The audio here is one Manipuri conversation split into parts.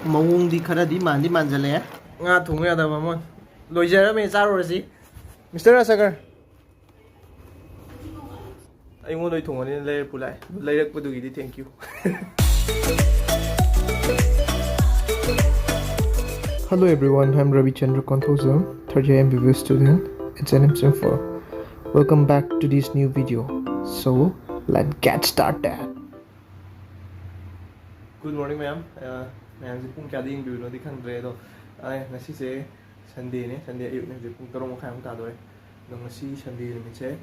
ꯃꯑꯣꯡꯗꯤ ꯈꯔꯗꯤ ꯃꯥꯟꯖꯜꯂꯛꯑꯦ ꯉꯥ ꯊꯣꯡꯕ ꯌꯥꯗꯕ ꯑꯃ ꯂꯣꯏꯖꯔꯝꯃꯦ ꯆꯥꯔꯨꯔꯁꯤ ꯃꯤꯁꯇꯔ ꯔꯥꯖꯁꯥꯒꯔ ꯑꯩꯉꯣꯟꯗ ꯊꯣꯡꯉꯅꯤꯅ ꯂꯩꯔꯛꯄꯨ ꯂꯥꯛꯑꯦ ꯂꯩꯔꯛꯄꯗꯨꯒꯤꯗꯤ thank you Hello everyone, I'm Rabichandra Konthoujam, third year MBBS student at JNIMS IMPHAL. Welcome back to this new video. So, let's get started. Good morning, ma'am. Ma'am, pung kya ding biu no di khang dre do. Ngasi se Sunday ne, Sunday ayuk ne pung tarong khai ang ta doi. Do ngasi Sunday ne che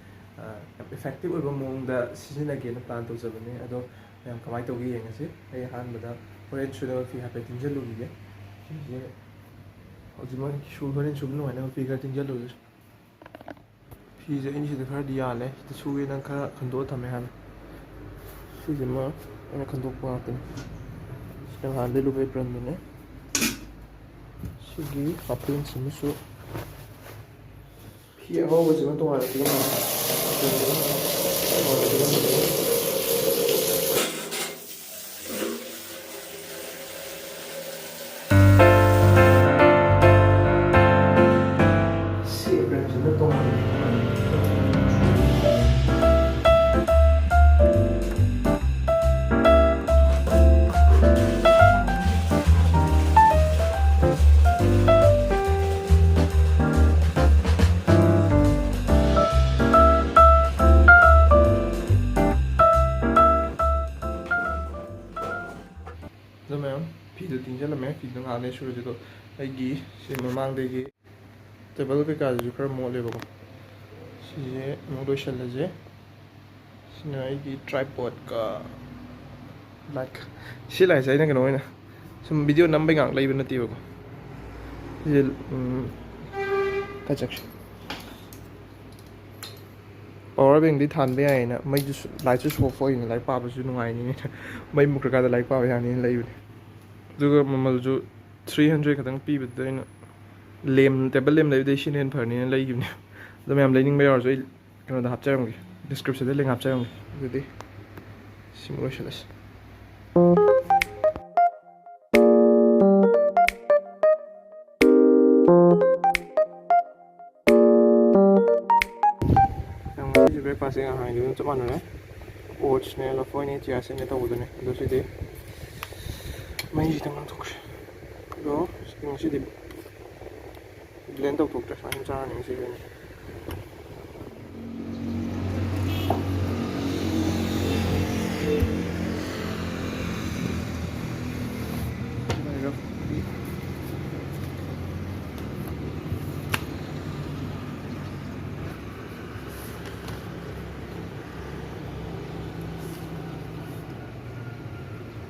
effective oiba mong da season again na plan to sabane. Ado ma'am kamai to gi ngasi. Ai han bada foreign student fi ha pe tinjal lu gi. Ye Ozima shoulder and subno and figure in yellow. She's an inch of her diale, the Sugan and Condota man. She's a more and a condo parting. Still had a little bit branding. She gave a prince in the soup. Here always went to one Peter Tinjal, a man, feeding on the shoes. I gee, she mamang de gay. The Belgica is her more livable. She's a motion as a snaggy tripod car. Like she likes, I think, some video numbering out live in the table. That's actually. Or being the tan behind, my lights is for you like Papa, you know, I need my Mukraka like Papa in live. Duga mamalju 300 kadang pi bit daina lem table lem lai dei shin hen pharni lai gibni da mem learning mai arjo kano da hapcharam gi description de link hapcharam gi dudi simulation as yang ji breakfast nga hai du chama na oats ne la foi ne chia se ne taw du ne do si de May dito naman ito kasi. Pero, sige nga siya di blend out ito sa akin sa akin sige nga.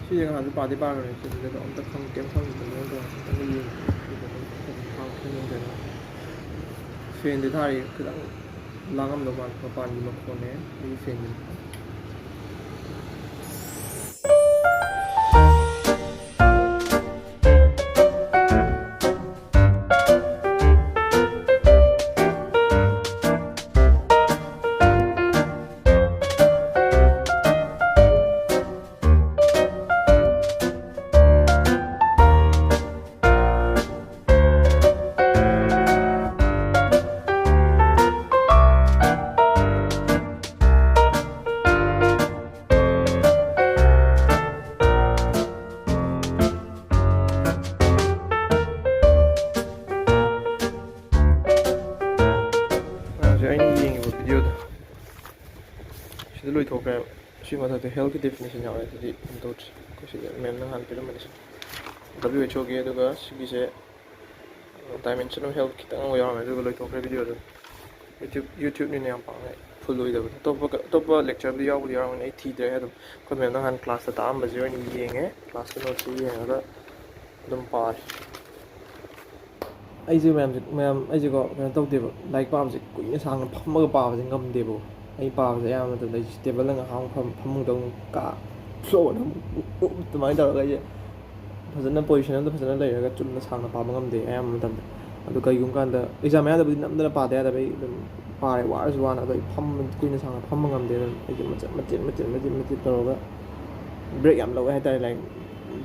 She has a body bar, so they don't come get from the window and you Fin the Tari could long the one for Pani Mokone, you fin. She was at the healthy definition now at the Dutch, because she men and pyramids. WHO gave the girls, she said, dimension of health kit and we are regular talk video. YouTube in Yampang, full with the top lecture of the hour, we are on 80 they had command hand class at Amba zero in being class to not see another part. I see, ma'am, as you go, like Bob's Queen is hung a Bob's in gum debo. I found the arm of the vegetable and a hong from Pamudong car. So, to my dog, I was in a position of the person later got to the sound of Pamam de Am. The Kayunga examined with the part there, the party was one of the Pam Queen is hung a Pamam there, material break up low at like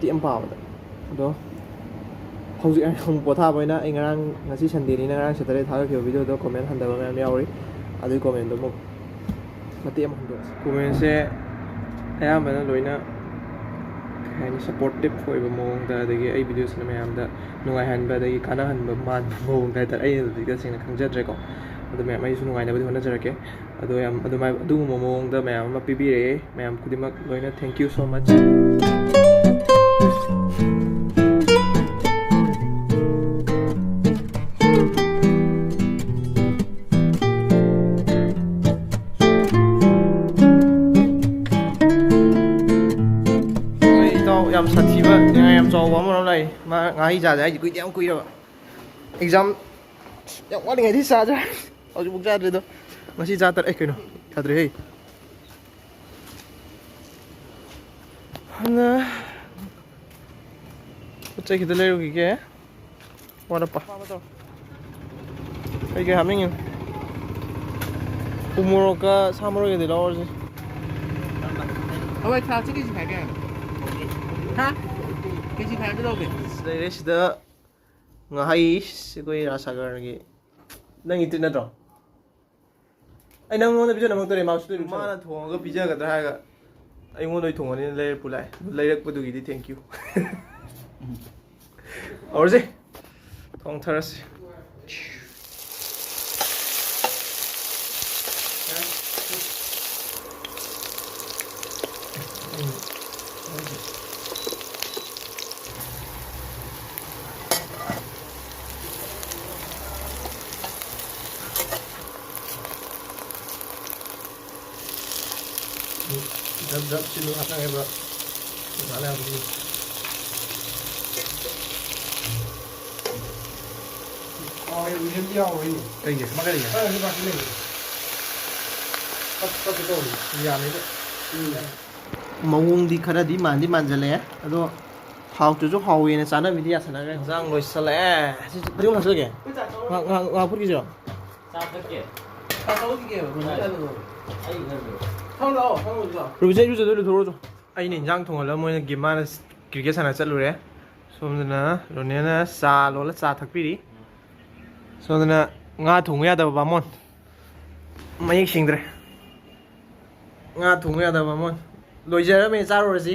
the empowered. ꯑꯗꯣ ꯍꯧꯖꯤꯛ ꯑꯩ ꯄꯣꯊꯥꯕ ꯑꯣꯏꯅ ꯑꯩ ꯉꯁꯤ ꯁꯟꯗꯦꯅꯤꯅ ꯉꯔꯥꯡ ꯁꯦꯇꯔꯗꯦ ꯊꯥꯒꯠꯈꯤꯕ ꯚꯤꯗꯤꯑꯣꯗꯣ ꯀꯣꯃꯦꯟ ꯍꯟꯊꯕ ꯃꯌꯥꯝ ꯌꯥꯎꯔꯤ ꯑꯗꯨꯒꯤ ꯀꯣꯃꯦꯟꯗꯣ ꯑꯃꯨꯛ ꯃꯇꯦꯛ ꯑꯃ ꯍꯟꯗꯣꯛꯑꯁꯤ ꯀꯣꯃꯦꯟꯁꯦ ꯑꯌꯥꯝꯕꯅ ꯂꯣꯏꯅ ꯀꯩ ꯍꯥꯏꯅꯤ ꯁꯞꯄꯣꯔꯇꯤꯞ ꯑꯣꯏꯕ ꯃꯑꯣꯡꯗ ꯑꯗꯒꯤ ꯑꯩ ꯚꯤꯗꯤꯑꯣꯁꯤꯅ ꯃꯌꯥꯝꯗ ꯅꯨꯡꯉꯥꯏꯍꯟꯕ ꯑꯗꯒꯤ ꯀꯥꯟꯅꯍꯟꯕ ꯃꯥꯟꯕ ꯃꯑꯣꯡꯗ ꯍꯥꯏꯇꯥꯔꯦ ꯑꯩ ꯍꯧꯖꯤꯛ ꯇꯁꯦꯡꯅ ꯈꯪꯖꯗ꯭ꯔꯦꯀꯣ ꯑꯗꯣ ꯃꯌꯥꯝ ꯑꯩꯁꯨ ꯅꯨꯡꯉꯥꯏꯅꯕꯗꯤ ꯍꯣꯠꯅꯖꯔꯛꯀꯦ ꯑꯗꯣ ꯌꯥꯝ ꯑꯗꯨꯒꯨꯝꯕ ꯃꯑꯣꯡꯗ ꯃꯌꯥꯝ ꯑꯃ ꯄꯤꯕꯤꯔꯛꯑꯦ ꯃꯌꯥꯝ ꯈꯨꯗꯤꯡꯃꯛ ꯂꯣꯏꯅ ꯊꯦꯡꯛ ꯌꯨ ꯁꯣ ꯃꯆ ꯌꯥꯝ ꯁꯥꯊꯤꯕ ꯌꯥꯝ ꯆꯥꯎꯕ ꯑꯃꯔꯣꯝ ꯂꯩ ꯃꯥ ꯉꯥꯍꯩ ꯆꯥꯖꯦ ꯍꯥꯏꯁꯦ ꯀꯨꯏꯗꯤ ꯌꯥꯝ ꯀꯨꯏꯔꯕ ꯑꯦꯛꯖꯥꯝ ꯌꯥꯝ ꯋꯥꯠꯂꯤꯉꯩꯗꯤ ꯆꯥꯖꯦ ꯍꯧꯖꯤꯛꯐꯥꯎ ꯆꯥꯗ꯭ꯔꯤꯗꯣ ꯉꯁꯤ ꯆꯥ ꯇꯔꯦ ꯀꯩꯅꯣ ꯆꯥꯗ꯭ꯔꯦꯍꯦ ꯍꯟꯅ ꯄꯣꯠ ꯆꯩ ꯈꯤꯇ ꯂꯩꯔꯨꯈꯤꯒꯦ ꯋꯥꯠꯂꯞꯄ ꯀꯩꯀꯩ ꯍꯥꯞꯅꯤꯡꯉꯤ ꯎ ꯃꯣꯔꯣꯛꯀ ꯁꯥ ꯃꯔꯣꯏꯒꯗꯤ ꯂꯧꯔꯁꯤ ꯍꯋꯥꯏ ꯊ꯭ꯔꯥꯛꯁꯤ ꯀꯦꯖꯤ ꯈꯥꯏ ꯀꯌꯥꯅꯣ ꯍꯥ ꯀꯦꯖꯤ ꯈꯥꯏꯕ ꯂꯧꯒꯦ ꯂꯩꯔꯦ ꯁꯤꯗ ꯉꯥꯍꯩ ꯑꯩꯈꯣꯏ ꯔꯥꯖꯁꯥꯒꯔꯒꯤ ꯅꯪꯒꯤ ꯇ꯭ꯔꯤꯠ ꯅꯠꯇ꯭ꯔꯣ ꯑꯩ ꯅꯪꯉꯣꯟꯗ ꯄꯤꯖꯅꯃꯛꯇꯧꯔꯦ ꯃꯥꯁꯨ ꯃꯥꯅ ꯊꯣꯡꯉꯒ ꯄꯤꯖꯒꯗ꯭ꯔꯥ ꯍꯥꯏꯔꯒ ꯑꯩꯉꯣꯟꯗ ꯊꯣꯡꯉꯅꯤꯅ ꯂꯩꯔꯛꯄ ꯂꯥꯛꯑꯦ ꯂꯩꯔꯛꯄꯗꯨꯒꯤꯗꯤ ꯊꯦꯡꯛ ꯌꯨ ꯍꯧꯔꯁꯤ ꯊꯣꯡꯊꯔꯁꯤ Drop sini apa ya bro? Misalnya begini. Oh ini dia ini. Iya, makan ya. Ini makan ini. Pas itu. Iya ini. Mawung di khara di manjale. Ado hawtuju hawine chana bidi asana ga jang loisale. Si prium hasage. Nga pur kijo. ꯆꯥꯊꯛꯀꯦ ꯇꯧꯒꯤꯒꯦ ꯊꯧꯔꯛꯑꯣ ꯔꯨꯕꯤꯆꯦ ꯏꯔꯨꯖꯗꯣꯏ ꯂꯨꯊꯣꯛꯎꯔꯣ ꯑꯩꯅ ꯏꯟꯖꯥꯡ ꯊꯣꯡꯍꯜꯂꯒ ꯃꯣꯏꯅ ꯃꯥꯅ ꯀ꯭ꯔꯤꯀꯦꯠ ꯁꯥꯟꯅ ꯆꯠꯂꯨꯔꯦ ꯁꯣꯝꯗꯅ ꯔꯣꯅꯦꯅ ꯆꯥ ꯂꯣꯜꯂ ꯆꯥ ꯊꯛꯄꯤꯔꯤ ꯁꯣꯝꯗꯅ ꯉꯥ ꯊꯣꯡꯕ ꯌꯥꯗꯕ ꯕꯥꯃꯣꯟ ꯃꯌꯦꯛ ꯁꯦꯡꯗ꯭ꯔꯦ ꯉꯥ ꯊꯣꯡꯕ ꯌꯥꯗꯕ ꯕꯥꯃꯣꯟ ꯂꯣꯏꯖꯔꯝꯃꯦ ꯆꯥꯔꯨꯔꯁꯤ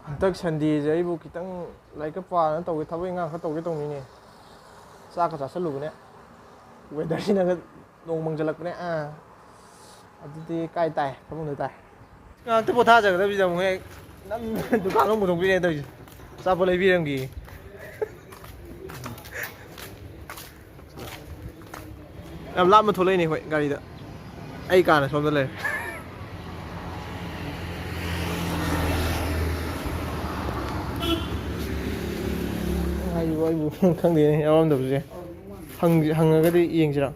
ꯍꯟꯗꯛ ꯁꯟꯗꯦꯁꯦ ꯑꯩꯕꯨ ꯈꯤꯇꯪ ꯂꯥꯏꯔꯤꯛꯀ ꯄꯥꯗꯅ ꯇꯧꯒꯦ ꯊꯕꯛ ꯏꯪꯈꯥꯡ ꯈꯔ ꯇꯧꯒꯦ ꯇꯧꯅꯤꯅꯦ ꯆꯥꯛꯀ ꯆꯥꯁꯜꯂꯨꯕꯅꯦ ꯋꯦꯗꯔꯁꯤꯅꯒ ꯅꯣꯡ ꯃꯪꯖꯜꯂꯛꯄꯅꯦ ꯑꯗꯨꯗꯤ ꯀꯥꯏ ꯇꯥꯏ ꯐꯃꯨꯡꯗ ꯇꯥꯏ ꯉꯥꯛꯇ ꯄꯣꯊꯥꯖꯒꯗꯕꯁꯤꯗ ꯑꯃꯨꯛ ꯍꯦꯛ ꯅꯝ ꯗꯨꯀꯥꯟ ꯑꯃꯨꯛ ꯄꯨꯊꯣꯛꯄꯤꯔꯦ ꯇꯧꯔꯤꯁꯦ ꯑꯆꯥꯄꯣꯠ ꯂꯩꯕꯤꯔꯝꯒꯦ ꯌꯥꯝ ꯂꯥꯞꯅ ꯊꯣꯛꯂꯛꯏꯅꯦ ꯑꯩꯈꯣꯏ ꯒꯥꯔꯤꯗ ꯑꯩ ꯀꯥꯅ ꯁꯣꯝꯗ ꯂꯩꯔꯦ ꯑꯩꯕꯨ ꯈꯪꯗꯦꯅꯦ ꯌꯥꯎꯔꯝꯗꯕꯁꯦ ꯍꯪꯉꯒꯗꯤ ꯌꯦꯡꯁꯤꯔꯥ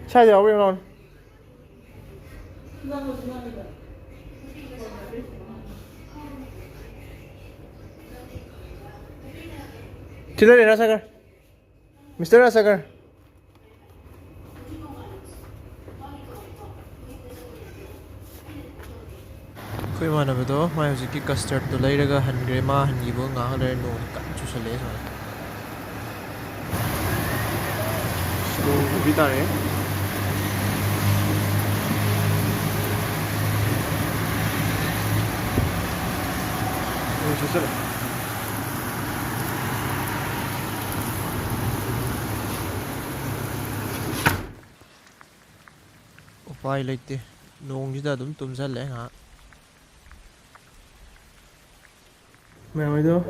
ꯁ꯭ꯋꯥꯏꯗ ꯌꯥꯎꯕ꯭ꯔꯥ ꯌꯦꯡꯉꯣ ꯁꯤꯗ ꯂꯩ ꯔꯥꯖꯁꯥꯒꯔ ꯃꯤꯁꯇꯔ ꯔꯥꯖꯁꯥꯒꯔ ꯑꯩꯈꯣꯏ ꯏꯃꯥꯟꯅꯕꯗꯣ ꯃꯥꯏ ꯍꯧꯖꯤꯛꯀꯤ ꯀꯁꯇꯔꯗꯇꯣ ꯂꯩꯔꯒ ꯍꯟꯈ꯭ꯔꯦ ꯃꯥ ꯍꯟꯈꯤꯕ ꯉꯥꯏꯍꯥꯛ ꯂꯩꯔ ꯅꯣꯡ ꯀꯟꯅ ꯆꯨꯁꯜꯂꯛꯑꯦ ꯁꯨꯃꯥꯏꯅ ꯅꯣꯡ ꯇꯥꯔꯦ ꯆꯠꯂꯦ ꯎꯄꯥꯏ ꯂꯩꯇꯦ ꯅꯣꯡꯁꯤꯗ ꯑꯗꯨꯝ ꯇꯨꯝꯁꯜꯂꯦ ꯉꯥꯏꯍꯥꯛ ꯃꯌꯥꯝ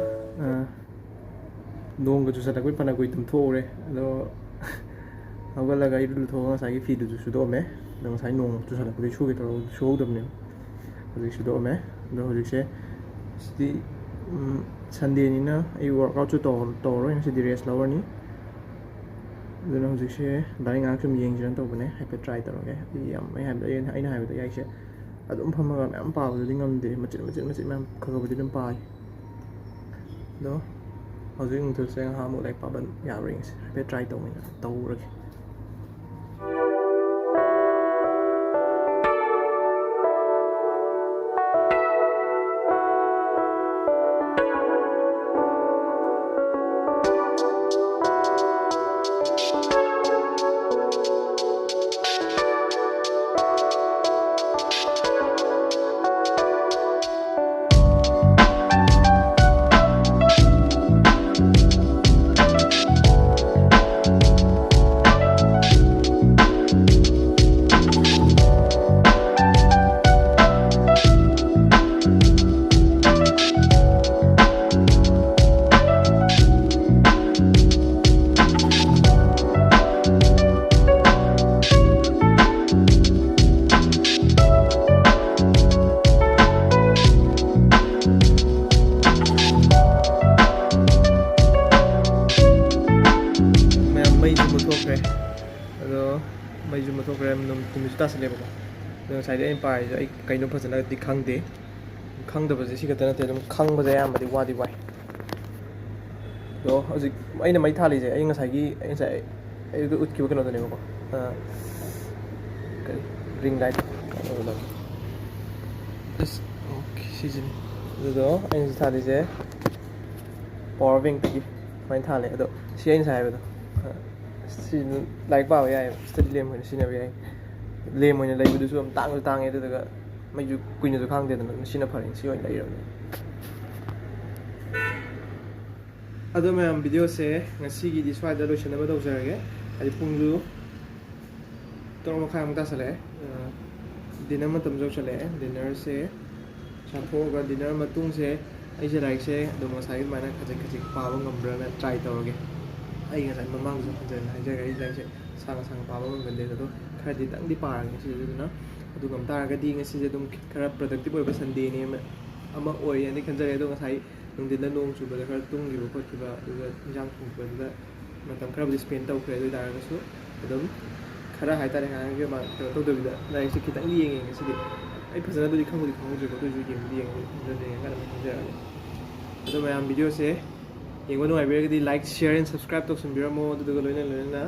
ꯅꯣꯡꯒ ꯆꯨꯁꯜꯂꯛꯄꯩ ꯐꯅ ꯀꯨꯏ ꯇꯨꯝꯊꯣꯛꯎꯔꯦ ꯑꯗꯣ ꯍꯧꯒꯠꯂꯒ ꯏꯔꯨ ꯂꯨꯊꯣꯛꯑꯒ ꯉꯁꯥꯏꯒꯤ ꯐꯤꯗꯨꯁꯨ ꯁꯨꯗꯣꯛꯑꯝꯃꯦ ꯑꯗꯣ ꯉꯁꯥꯏ ꯅꯣꯡ ꯆꯨꯁꯜꯂꯛꯄꯗꯒꯤ ꯁꯨꯒꯦ ꯇꯧꯔꯒ ꯁꯨꯍꯧꯗꯕꯅꯦꯕ ꯍꯧꯖꯤꯛ ꯁꯨꯗꯣꯛꯑꯝꯃꯦ ꯑꯗꯣ ꯍꯧꯖꯤꯛꯁꯦ ꯁꯤꯗꯤ ꯁꯟꯗꯦꯅꯤꯅ ꯑꯩ ꯋꯥꯔꯛꯑꯥꯎꯠꯁꯨ ꯇꯧꯔꯔꯣꯏ ꯉꯁꯤꯗꯤ ꯔꯦꯁ ꯂꯧꯔꯅꯤ ꯑꯗꯨꯅ ꯍꯧꯖꯤꯛꯁꯦ ꯂꯥꯏꯔꯤꯛ ꯉꯥꯏꯍꯥꯛ ꯁꯨꯝ ꯌꯦꯡꯁꯤꯔꯅ ꯇꯧꯕꯅꯦ ꯍꯥꯏꯐꯦꯠ ꯇ꯭ꯔꯥꯏ ꯇꯧꯔꯒꯦ ꯌꯥꯝ ꯑꯩꯅ ꯍꯥꯏꯕꯗ ꯌꯥꯏꯁꯦ ꯑꯗꯨꯝ ꯐꯝꯃꯒ ꯃꯌꯥꯝ ꯄꯥꯕꯗꯨꯗꯤ ꯉꯝꯗꯦ ꯃꯆꯤꯠ ꯃꯌꯥꯝ ꯈꯔꯕꯨꯗꯤ ꯑꯗꯨꯝ ꯄꯥꯏ ꯑꯗꯣ ꯍꯧꯖꯤꯛ ꯅꯨꯡꯊꯤꯜꯁꯦ ꯉꯥꯏꯍꯥꯛꯃꯨꯛ ꯂꯥꯏꯔꯤꯛ ꯄꯥꯕ ꯌꯥꯕ꯭ꯔꯥ ꯌꯦꯡꯁꯦ ꯍꯥꯏꯐꯦꯠ ꯇ꯭ꯔꯥꯏ ꯇꯧꯔꯒꯦ ꯃꯩꯁꯨ ꯃꯨꯠꯊꯣꯛꯈ꯭ꯔꯦ ꯅꯨꯃꯤꯠꯁꯨ ꯇꯥꯁꯜꯂꯦꯕꯀꯣ ꯑꯗꯣ ꯉꯁꯥꯏꯗꯤ ꯑꯩꯅ ꯄꯥꯏꯔꯤꯁꯦ ꯑꯩ ꯀꯩꯅꯣ ꯐꯖꯅꯗꯤ ꯈꯪꯗꯦ ꯈꯪꯗꯕꯁꯦ ꯁꯤ ꯈꯛꯇ ꯅꯠꯇꯦ ꯑꯗꯨꯝ ꯈꯪꯕꯁꯦ ꯑꯌꯥꯝꯕꯗꯤ ꯋꯥꯗꯤ ꯋꯥꯏ ꯑꯗꯣ ꯍꯧꯖꯤꯛ ꯑꯩꯅ ꯃꯩ ꯊꯥꯜꯂꯤꯁꯦ ꯑꯩ ꯉꯁꯥꯏ ꯑꯩꯗꯣ ꯎꯠꯈꯤꯕ ꯀꯩꯅꯣꯗꯅꯦꯕꯀꯣ ꯀꯔꯤ ꯔꯤꯡ ꯂꯥꯏꯠ ꯑꯣꯀꯦ ꯁꯤꯁꯤꯅꯤ ꯑꯗꯨꯗꯣ ꯑꯩꯅ ꯁꯤ ꯊꯥꯜꯂꯤꯁꯦ ꯄꯋꯥꯔ ꯕꯦꯡꯛꯇꯒꯤ ꯁꯨꯃꯥꯏꯅ ꯊꯥꯜꯂꯦ ꯑꯗꯣ ꯁꯤ ꯑꯩꯅ ꯉꯁꯥꯏ ꯍꯥꯏꯕꯗꯣ ꯁꯤ ꯂꯥꯏꯔꯤꯛ ꯄꯥꯕ ꯌꯥꯏꯑꯕ ꯁ꯭ꯇꯗꯤ ꯂꯦꯝ ꯑꯣꯏꯅ ꯁꯤꯖꯤꯟꯅꯕ ꯌꯥꯏ ꯂꯦꯝ ꯑꯣꯏꯅ ꯂꯩꯕꯗꯨꯁꯨ ꯌꯥꯝ ꯇꯥꯡꯉꯦ ꯑꯗꯨꯗꯨꯒ ꯃꯩꯁꯨ ꯀꯨꯏꯅꯁꯨ ꯈꯥꯡꯗꯦꯗꯅ ꯁꯤꯅ ꯐꯔꯦ ꯁꯤ ꯑꯣꯏꯅ ꯂꯩꯔꯕꯅꯦ ꯑꯗꯣ ꯃꯌꯥꯝ ꯚꯤꯗꯤꯑꯣꯁꯦ ꯉꯁꯤꯒꯤꯗꯤ ꯁ꯭ꯋꯥꯏꯗ ꯂꯣꯏꯁꯤꯟꯅꯕ ꯇꯧꯖꯔꯒꯦ ꯍꯥꯏꯗꯤ ꯄꯨꯡꯁꯨ 3:30 ꯇꯥꯁꯜꯂꯛꯑꯦ ꯗꯤꯅꯔ ꯃꯇꯝꯁꯨ ꯌꯧꯁꯜꯂꯛꯑꯦ ꯗꯤꯅꯔꯁꯦ ꯆꯥꯊꯣꯛꯑꯒ ꯗꯤꯅꯔ ꯃꯇꯨꯡꯁꯦ ꯑꯩꯁꯦ ꯂꯥꯏꯔꯤꯛꯁꯦ ꯑꯗꯨꯝ ꯉꯁꯥꯏꯒꯤ ꯑꯗꯨꯃꯥꯏꯅ ꯈꯖꯤꯛ ꯄꯥꯕ ꯉꯝꯕ꯭ꯔꯅ ꯇ꯭ꯔꯥꯏ ꯇꯧꯔꯒꯦ ꯑꯩ ꯉꯁꯥꯏ ꯃꯃꯥꯡꯗꯁꯨ ꯍꯟꯖꯟꯅ ꯍꯥꯏꯖꯔꯦ ꯑꯩ ꯂꯥꯏꯔꯤꯛꯁꯦ ꯁꯥꯡꯅ ꯄꯥꯕ ꯉꯝꯒꯟꯗꯦ ꯑꯗꯣ ꯈꯔꯗꯪꯗꯤ ꯄꯥꯔꯒꯦ ꯉꯁꯤꯁꯦ ꯑꯗꯨꯅ ꯑꯗꯨ ꯉꯝ ꯇꯥꯔꯒꯗꯤ ꯉꯁꯤꯁꯦ ꯑꯗꯨꯝ ꯈꯔ ꯄ꯭ꯔꯗꯛꯇꯤꯕ ꯑꯣꯏꯕ ꯁꯟꯗꯦꯅꯤ ꯑꯃ ꯑꯣꯏꯌꯦꯅ ꯈꯟꯖꯔꯦ ꯑꯗꯣ ꯉꯁꯥꯏ ꯅꯨꯡꯊꯤꯟꯗ ꯅꯣꯡ ꯆꯨꯕꯗ ꯈꯔ ꯇꯨꯝꯈꯤꯕ ꯈꯣꯠꯈꯤꯕ ꯑꯗꯨꯒ ꯏꯟꯖꯥꯡ ꯊꯣꯡꯕꯗꯨꯗ ꯃꯇꯝ ꯈꯔꯕꯨꯗꯤ ꯁ꯭ꯄꯦꯟ ꯇꯧꯈ꯭ꯔꯦ ꯑꯗꯨ ꯑꯣꯏꯇꯥꯔꯒꯁꯨ ꯑꯗꯨꯝ ꯈꯔ ꯍꯥꯏꯇꯥꯔꯦ ꯉꯥꯏꯍꯥꯛꯀꯤ ꯀꯩꯅꯣ ꯇꯧꯗꯕꯤꯗ ꯂꯥꯏꯔꯤꯛꯁꯦ ꯈꯤꯇꯪꯗꯤ ꯌꯦꯡꯉꯦ ꯉꯁꯤꯗꯤ ꯑꯩ ꯐꯖꯅꯕꯨꯗꯤ ꯈꯪꯍꯧꯗ꯭ꯔꯦꯀꯣ ꯑꯗꯨꯑꯣꯏꯁꯨ ꯌꯦꯡꯕꯗꯤ ꯌꯦꯡꯉꯀꯥꯟꯗ ꯈꯪꯖꯔꯛꯑꯅꯤ ꯑꯗꯣ ꯃꯌꯥꯝ ꯚꯤꯗꯤꯑꯣꯁꯦ ꯌꯦꯡꯕ ꯅꯨꯡꯉꯥꯏꯕꯤꯔꯒꯗꯤ ꯂꯥꯏꯛ ꯁꯤꯌꯔ ꯑꯦꯟ ꯁꯕꯁꯀ꯭ꯔꯥꯏꯕ ꯇꯧꯁꯟꯕꯤꯔꯝꯃꯣ ꯑꯗꯨꯗꯨꯒ ꯂꯣꯏꯅꯅ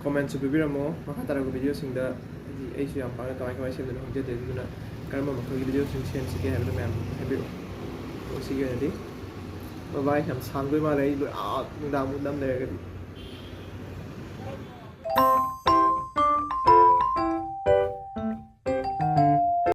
ꯀꯣꯃꯦꯟꯠꯁꯨ ꯄꯤꯕꯤꯔꯝꯃꯣ ꯃꯈꯥ ꯇꯥꯔꯛꯄ ꯚꯤꯗꯤꯑꯣꯁꯤꯡꯗ ꯍꯥꯏꯗꯤ ꯑꯩꯁꯨ ꯌꯥꯝ ꯄꯥꯛꯅ ꯀꯃꯥꯏ ꯁꯦꯝꯗꯣꯏꯅꯣ ꯈꯪꯖꯗꯦ ꯑꯗꯨꯅ ꯀꯔꯝꯕ ꯃꯈꯜꯒꯤ ꯚꯤꯗꯤꯑꯣꯁꯤꯡ ꯁꯦꯝꯁꯤꯒꯦ ꯍꯥꯏꯕꯗꯣ ꯃꯌꯥꯝ ꯍꯥꯏꯕꯤꯔꯛꯑꯣ ꯁꯤꯒꯤ ꯑꯣꯏꯅꯗꯤ ꯕꯥꯏ ꯌꯥꯝ ꯁꯥꯡꯗꯣꯏ ꯃꯥꯜꯂꯦ ꯑꯩ ꯅꯨꯡꯗꯥꯡꯃꯨꯛ ꯅꯝ ꯂꯩꯔꯒꯗꯤ